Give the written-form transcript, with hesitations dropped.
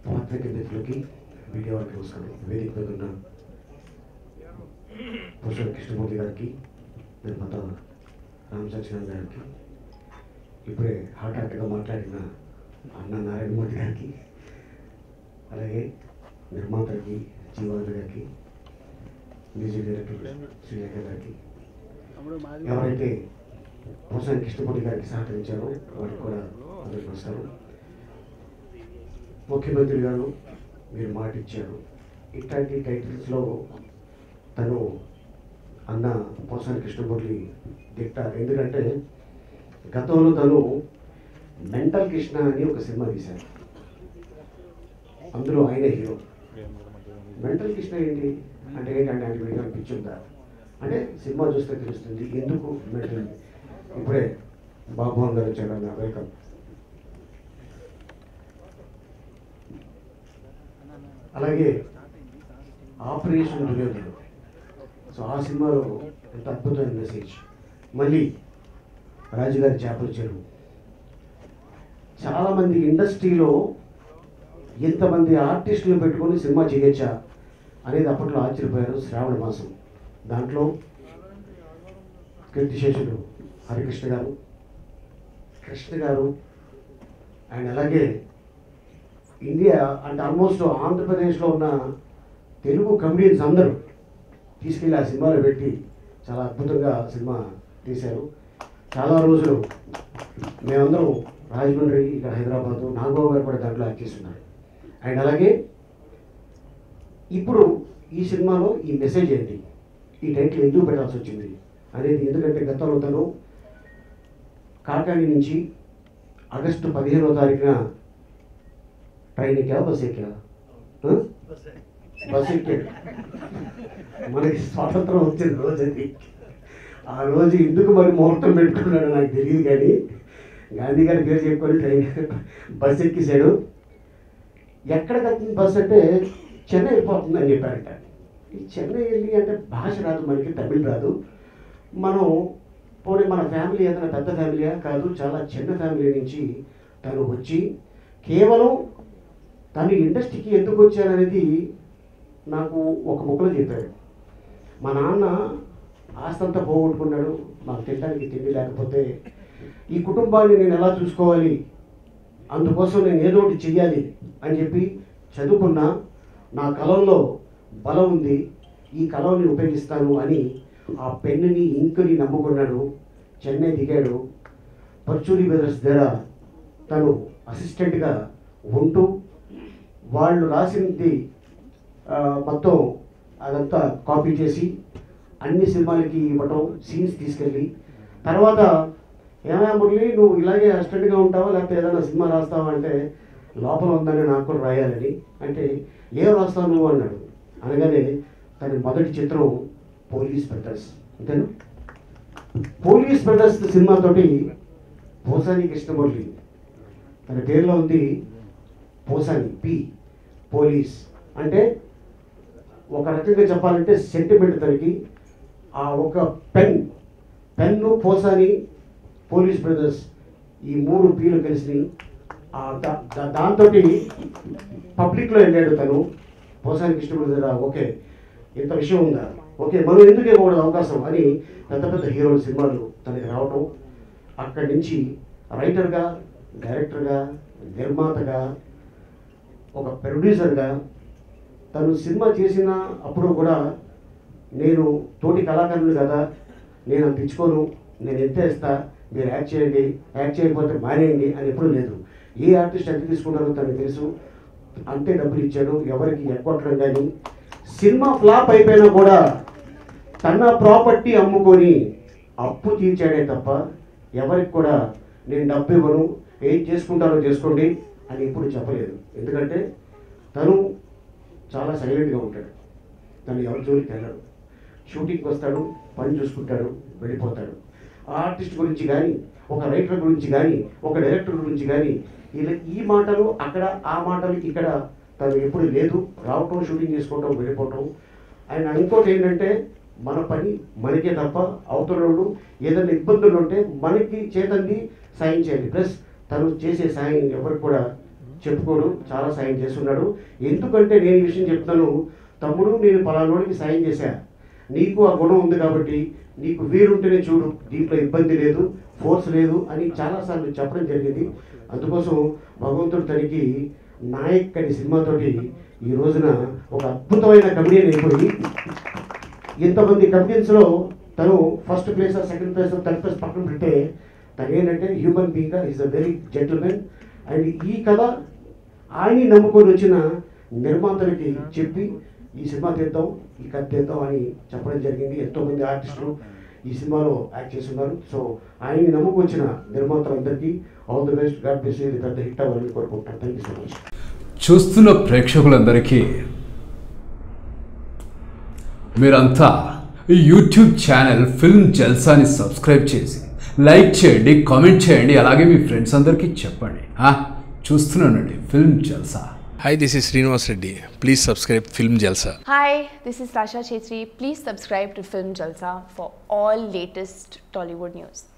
పాత్రికేయ మిత్రులకి మీడియా వారికి నమస్కారం. వేదిక మీద ఉన్న ప్రొఫెసర్ కృష్ణమూర్తి గారికి, నిర్మాత రామ్ సత్యనారాయణ గారికి, ఇప్పుడే హార్ట్గా మాట్లాడిన అన్న నారాయణమూర్తి గారికి, అలాగే నిర్మాతకి జీవానంద గారికి, మ్యూజిక్ డైరెక్టర్ శ్రీలేఖ గారికి, ఎవరైతే ప్రొఫెసర్ కృష్ణమూర్తి గారికి సహకరించారో వారికి కూడా అందరికీ నమస్కారం. ముఖ్యమంత్రి గారు మీరు మాట ఇచ్చారు, ఇట్లాంటి టైటిల్స్లో తను అన్న ప్రొఫెసర్ కృష్ణమూర్తి దిట్టారు. ఎందుకంటే గతంలో తను మెంటల్ కృష్ణ అని ఒక సినిమా తీశారు, అందులో ఆయనే హీరో. మెంటల్ కృష్ణ ఏంటి అంటే ఏంటంటే ఆయన వీడియో అనిపించిందా అంటే సినిమా చూస్తే తెలుస్తుంది ఎందుకు మెంటల్. ఇప్పుడే బాబుమోహన్ గారు వచ్చారు, అన్న వెల్కమ్. అలాగే ఆపరేషన్ దుర్యోధన, సో ఆ సినిమాలో ఎంత అద్భుతమైన మెసేజ్. మళ్ళీ రాజుగారి చేపల చెరువు. చాలామంది ఇండస్ట్రీలో ఎంతమంది ఆర్టిస్టులు పెట్టుకొని సినిమా చేయొచ్చా అనేది అప్పట్లో ఆశ్చర్యపోయారు. శ్రావణ మాసం దాంట్లో కీర్తిశేషుడు హరికృష్ణ గారు, కృష్ణ గారు, అండ్ అలాగే ఇండియా అంటే ఆల్మోస్ట్ ఆంధ్రప్రదేశ్లో ఉన్న తెలుగు కమెడియన్స్ అందరూ తీసుకెళ్ళి ఆ సినిమాలో పెట్టి చాలా అద్భుతంగా సినిమా తీశారు. చాలా రోజులు మేమందరం రాజమండ్రి, ఇక్కడ హైదరాబాదు, నాగబాబు గారు కూడా దాంట్లో యాక్ట్ చేస్తున్నారు. అండ్ అలాగే ఇప్పుడు ఈ సినిమాలో ఈ మెసేజ్ ఏంటి, ఈ టైటిల్ ఎందుకు పెట్టాల్సి వచ్చింది అనేది. ఎందుకంటే గతంలో తను కాకాని నుంచి ఆగస్టు 15వ తారీఖున ట్రైన్ ఎక్కా, బస్ ఎక్కా? బస్ ఎక్కాడు. మనకి స్వాతంత్రం వచ్చిన రోజు అది. ఆ రోజు ఎందుకు మరి ముహూర్తం పెట్టుకున్నాడో నాకు తెలియదు, కానీ గాంధీ గారి పేరు చెప్పుకొని ట్రైన్ బస్ ఎక్కేశాడు. ఎక్కడికి వచ్చింది బస్ అంటే చెన్నై వెళ్ళిపోతుంది అని చెప్పారంట. ఈ చెన్నై వెళ్ళి అంటే భాష రాదు మనకి, తమిళ రాదు. మనం పోనీ మన ఫ్యామిలీ ఏదైనా పెద్ద ఫ్యామిలీయా కాదు, చాలా చిన్న ఫ్యామిలీ నుంచి తను వచ్చి కేవలం తను ఇండస్ట్రీకి ఎందుకు వచ్చారనేది నాకు ఒక ముక్కలో చెప్పాడు. మా నాన్న ఆస్తంతా పోగొట్టుకున్నాడు, మాకు తినడానికి తిండి లేకపోతే ఈ కుటుంబాన్ని నేను ఎలా చూసుకోవాలి, అందుకోసం నేను ఏదో ఒకటి చెయ్యాలి అని చెప్పి చదువుకున్నా, నా కలంలో బలం ఉంది, ఈ కలంని ఉపయోగిస్తాను అని ఆ పెన్నుని ఇంకుని నమ్ముకున్నాడు. చెన్నై దిగాడు. పర్చూరి బ్రదర్స్ దగ్గర తను అసిస్టెంట్గా ఉంటూ వాళ్ళు రాసింది మొత్తం అదంతా కాపీ చేసి అన్ని సినిమాలకి ఇవ్వటం, సీన్స్ తీసుకెళ్ళి తర్వాత ఏమైనా మురళి నువ్వు ఇలాగే అసిస్టెంట్గా ఉంటావా లేకపోతే ఏదైనా సినిమా రాస్తావా అంటే లోపల ఉందని నాకు కూడా రాయాలని అంటే ఏం రాస్తావు నువ్వు అన్నాడు. అనగానే తన మొదటి చిత్రం పోలీస్ బ్రదర్స్. అంతేనా? పోలీస్ బ్రదర్స్ సినిమాతోటి పోసాని కృష్ణమూర్తి తన పేరులో ఉంది పోసాని, పి పోలీస్ అంటే ఒక రకంగా చెప్పాలంటే సెంటిమెంట్ తనకి. ఆ ఒక పెన్ను పోసాని పోలీస్ బ్రదర్స్ ఈ 3 పీలు కలిసి దాంతో పబ్లిక్లో వెళ్ళాడు తను. పోసాని కృష్ణమూర్తి దగ్గర ఓకే ఇంత విషయం ఉందా, ఓకే మనం ఎందుకు ఇవ్వకూడదు అవకాశం అని పెద్ద పెద్ద హీరోల సినిమాలు తనకి రావటం. అక్కడి నుంచి రైటర్గా, డైరెక్టర్గా, నిర్మాతగా, ఒక ప్రొడ్యూసర్గా తను సినిమా చేసిన అప్పుడు కూడా నేను తోటి కళాకారులు కదా, నేను అంత ఇచ్చుకోను, నేను ఎంత ఇస్తా, మీరు యాక్ట్ చేయండి, యాక్ట్ చేయకపోతే మానేయండి అని ఎప్పుడూ లేదు. ఏ ఆర్టిస్ట్ ఎంత తీసుకున్నారో తనకు తెలుసు, అంతే డబ్బులు ఇచ్చాడు, ఎవరికి ఎక్కొట్టడం. కానీ సినిమా ఫ్లాప్ అయిపోయినా కూడా తన ప్రాపర్టీ అమ్ముకొని అప్పు తీర్చాడే తప్ప ఎవరికి కూడా నేను డబ్బు ఇవ్వను, ఏం చేసుకుంటారో చేసుకోండి అని ఎప్పుడు చెప్పలేదు. ఎందుకంటే తను చాలా సైలెంట్గా ఉంటాడు, తను ఎవరి జోలికి వెళ్ళడు, షూటింగ్కి వస్తాడు, పని చూసుకుంటాడు, వెళ్ళిపోతాడు. ఆ ఆర్టిస్ట్ గురించి కానీ, ఒక రైటర్ గురించి కానీ, ఒక డైరెక్టర్ గురించి కానీ ఇలా ఈ మాటలు అక్కడ, ఆ మాటలు ఇక్కడ తను ఎప్పుడు లేదు. రావటం, షూటింగ్ చేసుకోవటం, వెళ్ళిపోవటం. అండ్ ఇంకోటి ఏంటంటే మన పని మనకే తప్ప అవతలోడు ఏదైనా ఇబ్బందులు ఉంటే మనకి చేతంది సాయం చేయాలి. ప్లస్ తను చేసే సాయం ఎవరికి కూడా చెప్పుకోడు, చాలా సాయం చేస్తున్నాడు. ఎందుకంటే నేను ఈ విషయం చెప్తాను, తమ్ముడు నేను పలానోడికి సాయం చేశా, నీకు ఆ గుణం ఉంది కాబట్టి నీకు వీరుంటేనే చూడు, దీంట్లో ఇబ్బంది లేదు, ఫోర్స్ లేదు అని చాలాసార్లు చెప్పడం జరిగింది. అందుకోసం భగవంతుడు తనకి నాయక్ అనే సినిమాతోటి ఈ రోజున ఒక అద్భుతమైన కమెడియన్ అయిపోయి, ఇంతమంది కమెడియన్స్లో తను first place, second place, third place పక్కన పెట్టే తను ఏంటంటే హ్యూమన్ బీయింగ్గా is a very gentlemen. And ఈ కథ ఆయన్ని నమ్ముకొని వచ్చిన నిర్మాతలకి చెప్పి ఈ సినిమా తీద్దాం, ఈ కథ తీద్దాం అని చెప్పడం జరిగింది. ఎంతోమంది ఆర్టిస్టులు ఈ సినిమాలో యాక్ట్ చేస్తున్నారు. సో ఆయన్ని నమ్ముకొచ్చిన నిర్మాతలందరికీ all the best, God bless you, ఇది పెద్ద హిట్ అవ్వాలని కోరుకుంటున్నాను. Thank you so much. చూస్తున్న ప్రేక్షకులందరికీ మీరంతా ఈ యూట్యూబ్ ఛానల్ ఫిల్మ్ జల్సాని సబ్స్క్రైబ్ చేసి లైక్ చేయండి, కామెంట్ చేయండి, అలాగే మీ ఫ్రెండ్స్ అందరికీ చెప్పండి. చూస్తున్నానండి film Jalsa. Hi, this is Srinivas Reddy. Please subscribe Film Jalsa. Hi, this is Rasha Chetri. Please subscribe to Film Jalsa for all latest Tollywood news.